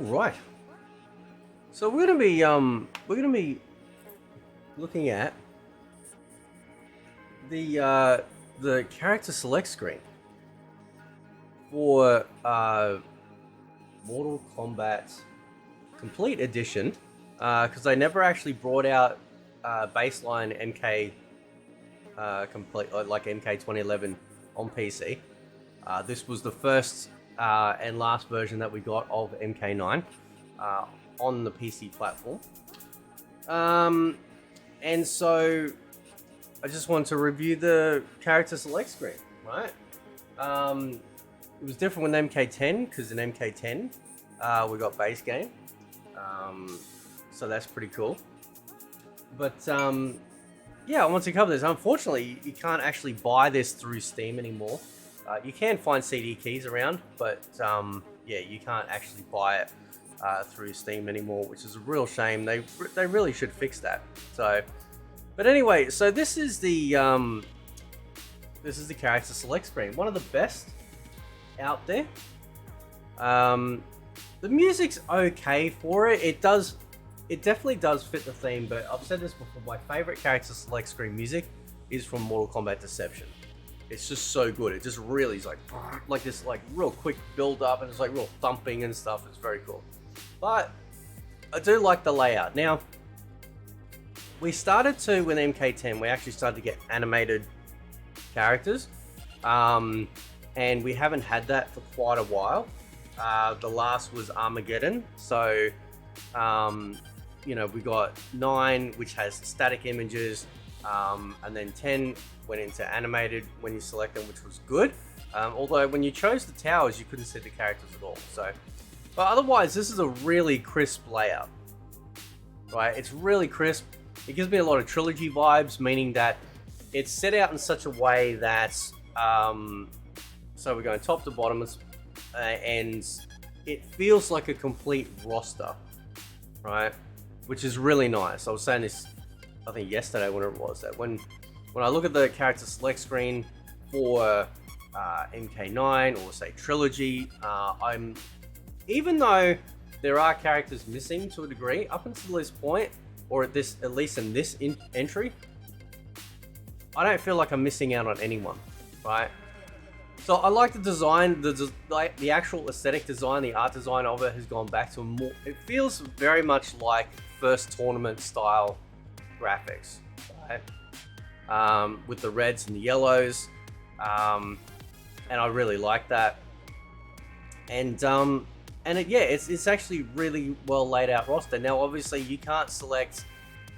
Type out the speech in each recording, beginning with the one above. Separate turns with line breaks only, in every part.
right. So we're gonna be looking at the character select screen for Mortal Kombat Complete Edition, because I never actually brought out baseline MK complete like MK 2011 on PC. This was the first and last version that we got of MK9 on the PC platform. And so I just wanted to review the character select screen, right? It was different with MK10 because in MK10 we got base game, so that's pretty cool. But yeah, I want to cover this. Unfortunately, you can't actually buy this through Steam anymore. You can find CD keys around, but yeah, you can't actually buy it through Steam anymore, which is a real shame. They really should fix that. So, but anyway, so this is the character select screen, one of the best out there. The music's okay for it. It definitely does fit the theme, but I've said this before. My favorite character select screen music is from Mortal Kombat Deception. It's just so good. It just really is like this real quick build up, and it's like real thumping and stuff. It's very cool. But I do like the layout. Now, we started to, with MK10, we actually started to get animated characters. And we haven't had that for quite a while. The last was Armageddon. So, you know, we got 9, which has static images. And then 10 went into animated when you select them, which was good. Although when you chose the towers, you couldn't see the characters at all. So, but otherwise, this is a really crisp layout, right? It's really crisp. It gives me a lot of trilogy vibes, meaning that it's set out in such a way that, so we're going top to bottom, and it feels like a complete roster, right? Which is really nice. I was saying this, I think yesterday, when it was, that when I look at the character select screen for MK9 or say Trilogy, even though there are characters missing to a degree up until this point, or at least in this entry, I don't feel like I'm missing out on anyone, right? So I like the design, the actual aesthetic design, the art design of it has gone back to a more. It feels very much like first tournament style graphics, right? With the reds and the yellows, and I really like that. And it's actually really well laid out roster. Now, obviously, you can't select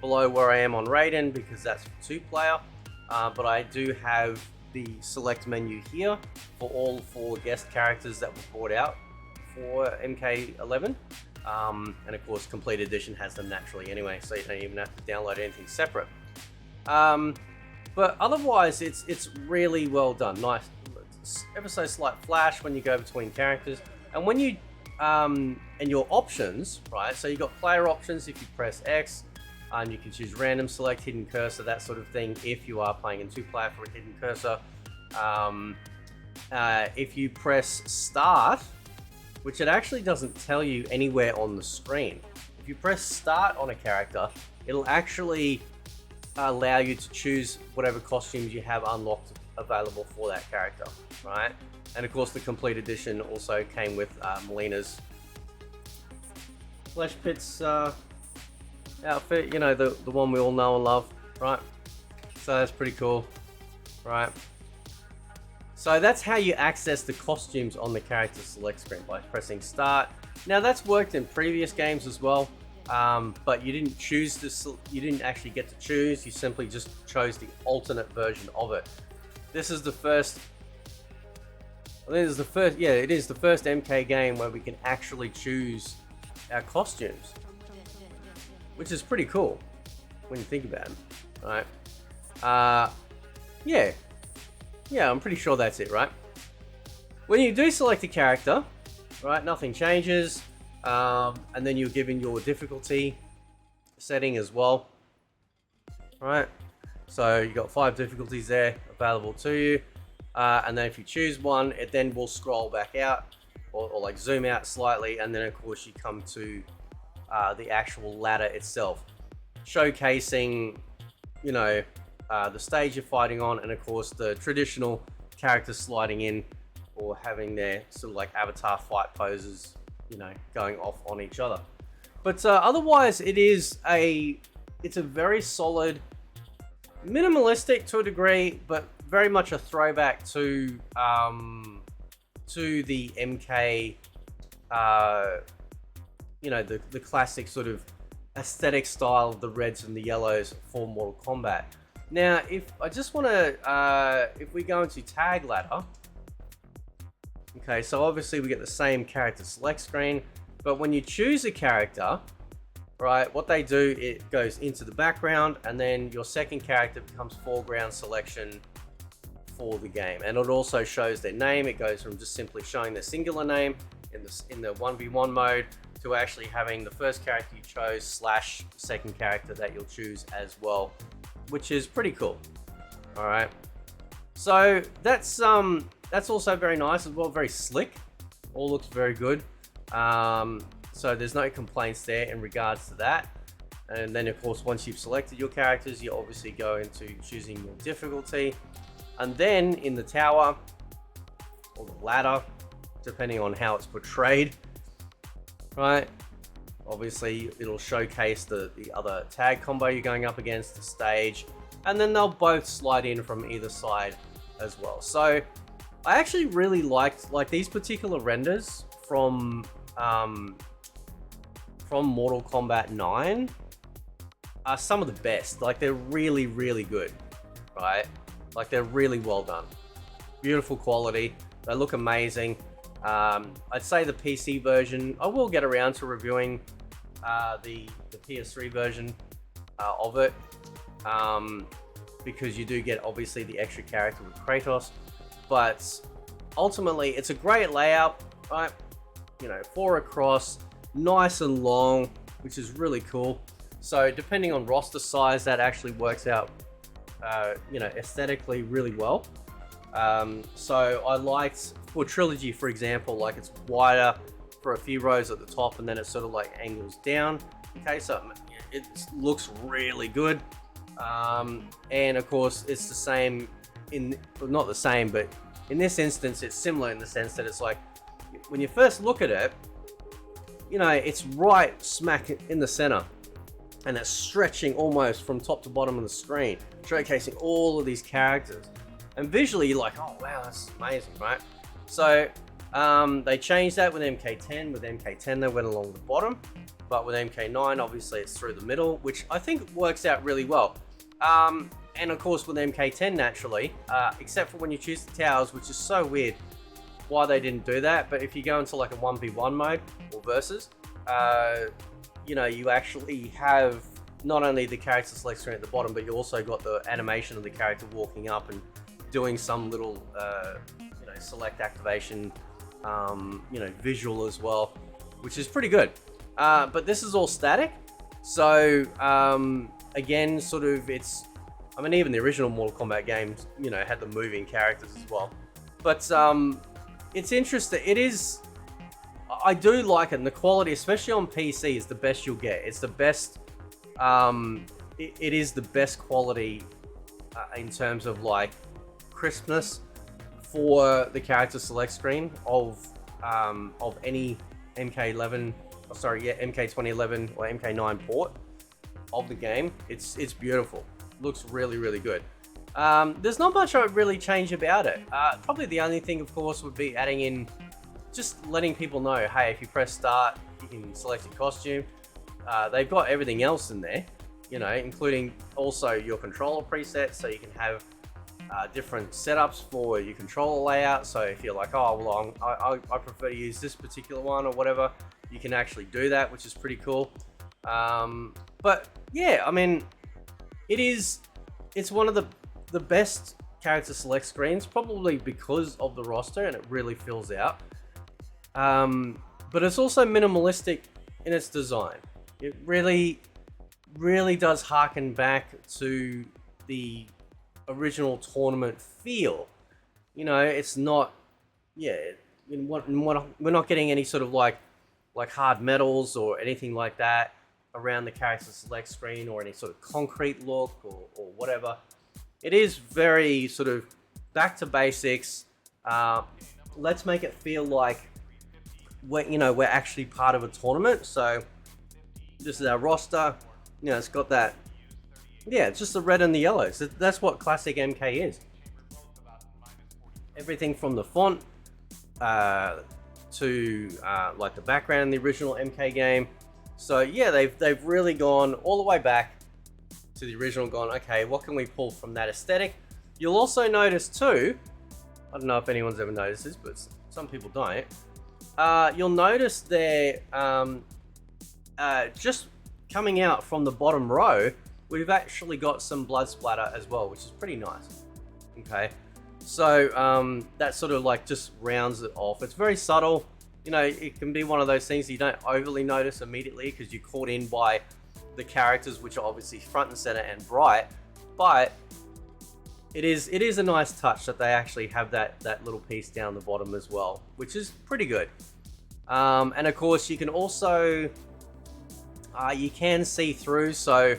below where I am on Raiden because that's for 2-player, but I do have the select menu here for all 4 guest characters that were brought out for MK11. And of course, Complete Edition has them naturally anyway, so you don't even have to download anything separate. But otherwise, it's really well done. Nice, ever so slight flash when you go between characters, and when you and your options, right? So you got player options. If you press X, you can choose random select, hidden cursor, that sort of thing. If you are playing in 2-player for a hidden cursor, if you press start, which it actually doesn't tell you anywhere on the screen. If you press start on a character, it'll actually allow you to choose whatever costumes you have unlocked available for that character, right? And of course, the Complete Edition also came with Melina's Flesh Pits outfit, you know, the one we all know and love, right? So that's pretty cool, right? So that's how you access the costumes on the character select screen, by pressing start. Now that's worked in previous games as well, but you didn't choose this. You didn't actually get to choose. You simply just chose the alternate version of it. This is the first. I think this is the first. Yeah, it is the first MK game where we can actually choose our costumes, which is pretty cool when you think about it, right? Yeah, I'm pretty sure that's it, right? When you do select a character, right, nothing changes, and then you're given your difficulty setting as well, right? So you got 5 difficulties there available to you, and then if you choose one, it then will scroll back out or like zoom out slightly, and then of course you come to the actual ladder itself, showcasing, you know, the stage you're fighting on, and of course the traditional characters sliding in or having their sort of like avatar fight poses, you know, going off on each other. But otherwise, it's a very solid, minimalistic to a degree, but very much a throwback to the MK, you know, the classic sort of aesthetic style of the reds and the yellows for Mortal Kombat. Now, if we go into tag ladder, okay, so obviously we get the same character select screen, but when you choose a character, right, what they do, it goes into the background, and then your second character becomes foreground selection for the game, and it also shows their name. It goes from just simply showing their singular name in the 1v1 mode to actually having the first character you chose slash second character that you'll choose as well, which is pretty cool. All right, so that's also very nice as well, very slick, all looks very good. So there's no complaints there in regards to that. And then of course, once you've selected your characters, you obviously go into choosing your difficulty, and then in the tower or the ladder, depending on how it's portrayed, right, obviously it'll showcase the other tag combo you're going up against, the stage, and then they'll both slide in from either side as well. So I actually really liked, like, these particular renders from Mortal Kombat 9 are some of the best. Like, they're really, really good, right? Like, they're really well done. Beautiful quality. They look amazing. I'd say the PC version, I will get around to reviewing the PS3 version of it, because you do get obviously the extra character with Kratos, but ultimately it's a great layout, right? You know, 4 across, nice and long, which is really cool. So depending on roster size, that actually works out, you know, aesthetically really well. So I liked, for Trilogy, for example, like, it's wider for a few rows at the top, and then it sort of like angles down. Okay, so it looks really good. And of course, it's the same well, not the same, but in this instance, it's similar in the sense that it's like, when you first look at it, you know, it's right smack in the center, and it's stretching almost from top to bottom of the screen, showcasing all of these characters. And visually, you're like, oh wow, that's amazing, right? So they changed that with MK10. With MK10, they went along the bottom, but with MK9, obviously it's through the middle, which I think works out really well. And of course, with MK10, naturally, except for when you choose the towers, which is so weird why they didn't do that. But if you go into like a 1v1 mode or versus, you know, you actually have not only the character select screen at the bottom, but you also got the animation of the character walking up and doing some little, you know, select activation, you know, visual as well, which is pretty good. But this is all static. So, again, sort of I mean, even the original Mortal Kombat games, you know, had the moving characters as well. But it's interesting. I do like it, and the quality, especially on PC, is the best you'll get. It's the best, it is the best quality in terms of like crispness for the character select screen of any MK11, MK 2011 or MK9 port of the game. It's beautiful. Looks really, really good. There's not much I would really change about it. Probably the only thing, of course, would be adding in, just letting people know, hey, if you press start, you can select your costume. They've got everything else in there, you know, including also your controller presets, so you can have different setups for your controller layout. So if you're like, oh, well, I prefer to use this particular one or whatever, you can actually do that, which is pretty cool. But yeah, I mean, it's one of the best character select screens, probably because of the roster, and it really fills out. But it's also minimalistic in its design. It really, really does harken back to the original tournament feel. You know, it's not, yeah, we're not getting any sort of like hard metals or anything like that around the character select screen, or any sort of concrete look or whatever. It is very sort of back to basics. Let's make it feel like we're actually part of a tournament. So this is our roster. It's got that. Yeah, it's just the red and the yellow. So that's what classic MK is. Everything from the font to like the background in the original MK game. So yeah, they've really gone all the way back to the original. Gone, okay, what can we pull from that aesthetic? You'll also notice too. I don't know if anyone's ever noticed this, but some people don't. You'll notice there, just coming out from the bottom row, we've actually got some blood splatter as well, which is pretty nice. Okay, so that sort of like just rounds it off. It's very subtle. It can be one of those things you don't overly notice immediately because you're caught in by the characters, which are obviously front and center and bright. But it is a nice touch that they actually have that little piece down the bottom as well, which is pretty good. And of course, you can also you can see through. So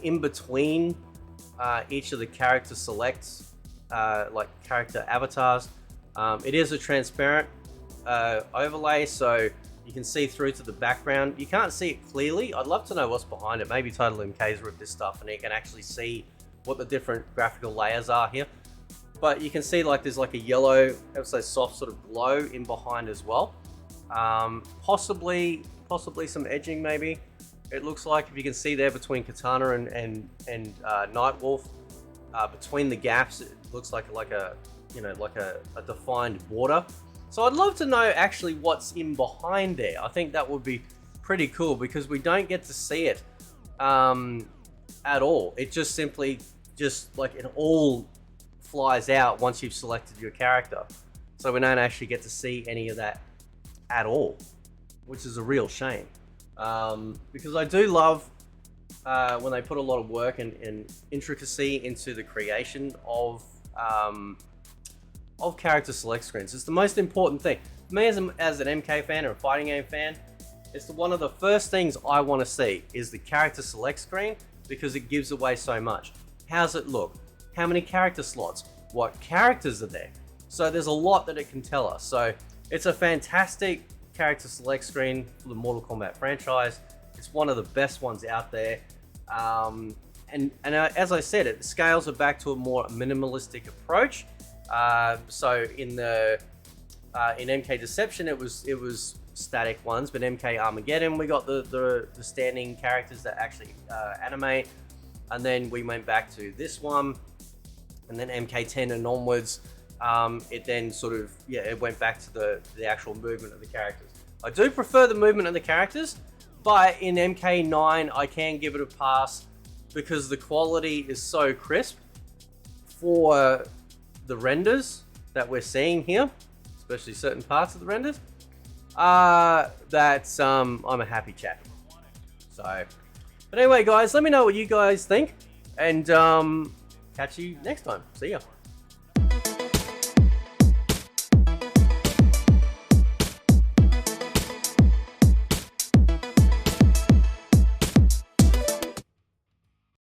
in between each of the character selects, like character avatars, it is a transparent overlay, so you can see through to the background. You can't see it clearly. I'd love to know what's behind it. Maybe Total MK's ripped this stuff and you can actually see what the different graphical layers are here. But you can see like there's like a yellow, ever so soft sort of glow in behind as well. Possibly some edging maybe. It looks like, if you can see there between Katana and Nightwolf, between the gaps, it looks like a defined border. So I'd love to know actually what's in behind there. I think that would be pretty cool because we don't get to see it at all. It just simply it all flies out once you've selected your character. So we don't actually get to see any of that at all, which is a real shame. Because I do love when they put a lot of work and intricacy into the creation of character select screens. It's the most important thing. For me as an MK fan or a fighting game fan, it's one of the first things I want to see is the character select screen, because it gives away so much. How's it look? How many character slots? What characters are there? So there's a lot that it can tell us. So it's a fantastic character select screen for the Mortal Kombat franchise. It's one of the best ones out there. And as I said, it scales it back to a more minimalistic approach. So in MK Deception, it was static ones, but MK Armageddon, we got the standing characters that actually animate, and then we went back to this one, and then MK10 and onwards, it then sort of it went back to the actual movement of the characters. I do prefer the movement of the characters, but in MK9 I can give it a pass because the quality is so crisp for the renders that we're seeing here, especially certain parts of the renders, that I'm a happy chap. So, but anyway guys, let me know what you guys think, and catch you next time. See ya.